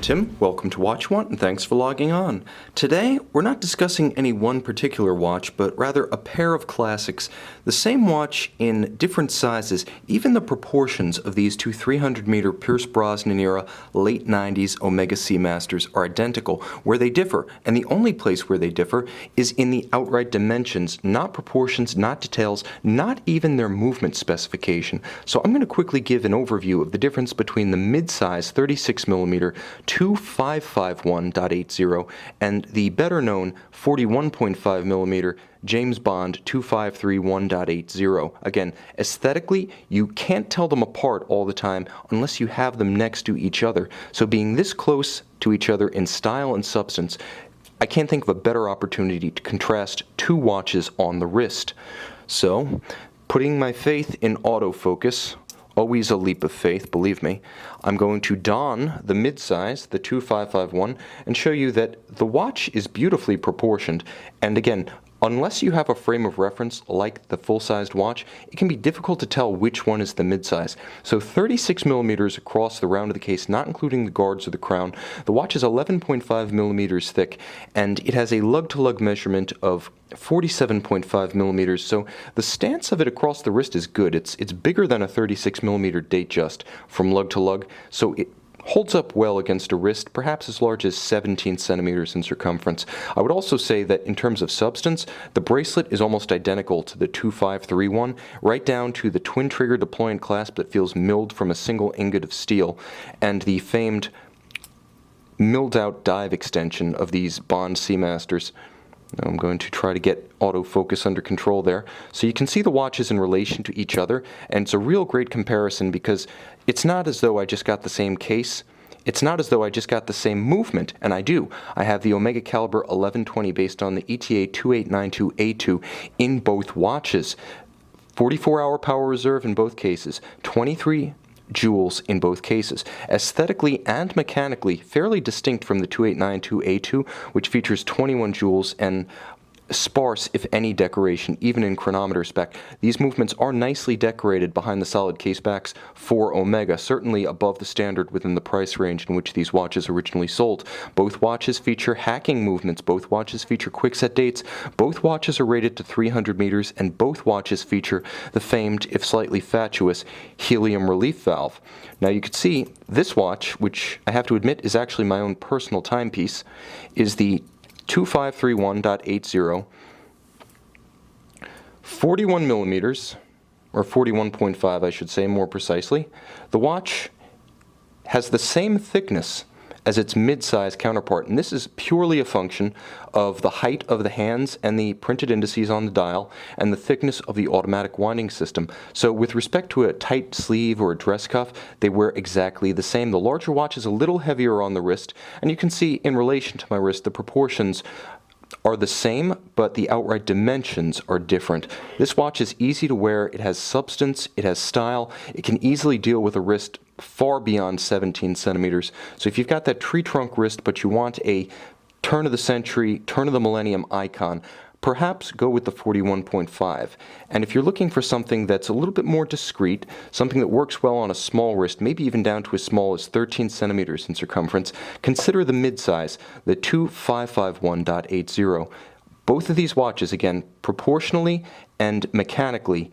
Tim. Welcome to Watch One, and thanks for logging on. Today, we're not discussing any one particular watch, but rather a pair of classics. The same watch in different sizes, even the proportions of these two 300-meter Pierce Brosnan era late 90s Omega Seamasters are identical. Where they differ, and the only place where they differ, is in the outright dimensions, not proportions, not details, not even their movement specification. So I'm going to quickly give an overview of the difference between the mid-size 36mm 2551.80 and the better-known 41.5mm James Bond 2531.80. Again, aesthetically, you can't tell them apart all the time unless you have them next to each other. So being this close to each other in style and substance, I can't think of a better opportunity to contrast two watches on the wrist. So, putting my faith in autofocus, always a leap of faith, believe me, I'm going to don the mid-size, the 2551, and show you that the watch is beautifully proportioned. And again, unless you have a frame of reference like the full-sized watch, it can be difficult to tell which one is the mid-size. So 36mm across the round of the case, not including the guards or the crown. The watch is 11.5mm thick, and it has a lug-to-lug measurement of 47.5mm, so the stance of it across the wrist is good. It's bigger than a 36mm Datejust from lug to lug, so it holds up well against a wrist, perhaps as large as 17 centimeters in circumference. I would also say that in terms of substance, the bracelet is almost identical to the 2531, right down to the twin trigger deployant clasp that feels milled from a single ingot of steel, and the famed milled out dive extension of these Bond Seamasters. Now I'm going to try to get autofocus under control there. So you can see the watches in relation to each other, and it's a real great comparison because it's not as though I just got the same case. It's not as though I just got the same movement, and I do. I have the Omega Caliber 1120 based on the ETA 2892A2 in both watches. 44-hour power reserve in both cases, 23 joules in both cases. Aesthetically and mechanically fairly distinct from the 2892A2, which features 21 joules and sparse, if any, decoration, even in chronometer spec. These movements are nicely decorated behind the solid casebacks for Omega, certainly above the standard within the price range in which these watches originally sold. Both watches feature hacking movements, both watches feature quick-set dates, both watches are rated to 300 meters, and both watches feature the famed, if slightly fatuous, helium relief valve. Now you can see this watch, which I have to admit is actually my own personal timepiece, is the 2531.80, 41 millimeters, or 41.5 I should say more precisely. The watch has the same thickness as its mid-size counterpart, and this is purely a function of the height of the hands and the printed indices on the dial and the thickness of the automatic winding system. So with respect to a tight sleeve or a dress cuff, they wear exactly the same. The larger watch is a little heavier on the wrist, and you can see in relation to my wrist the proportions are the same, but the outright dimensions are different. This watch is easy to wear, it has substance, it has style, it can easily deal with a wrist far beyond 17 centimeters. So if you've got that tree trunk wrist but you want a turn of the century, turn of the millennium icon, perhaps go with the 41.5. And if you're looking for something that's a little bit more discreet, something that works well on a small wrist, maybe even down to as small as 13 centimeters in circumference, consider the mid-size, the 2551.80. Both of these watches, again, proportionally and mechanically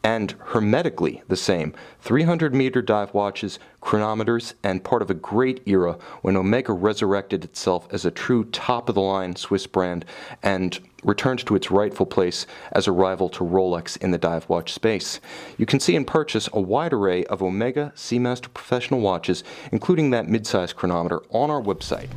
and hermetically the same. 300-meter dive watches, chronometers, and part of a great era when Omega resurrected itself as a true top-of-the-line Swiss brand and returned to its rightful place as a rival to Rolex in the dive watch space. You can see and purchase a wide array of Omega Seamaster Professional watches, including that mid-size chronometer, on our website.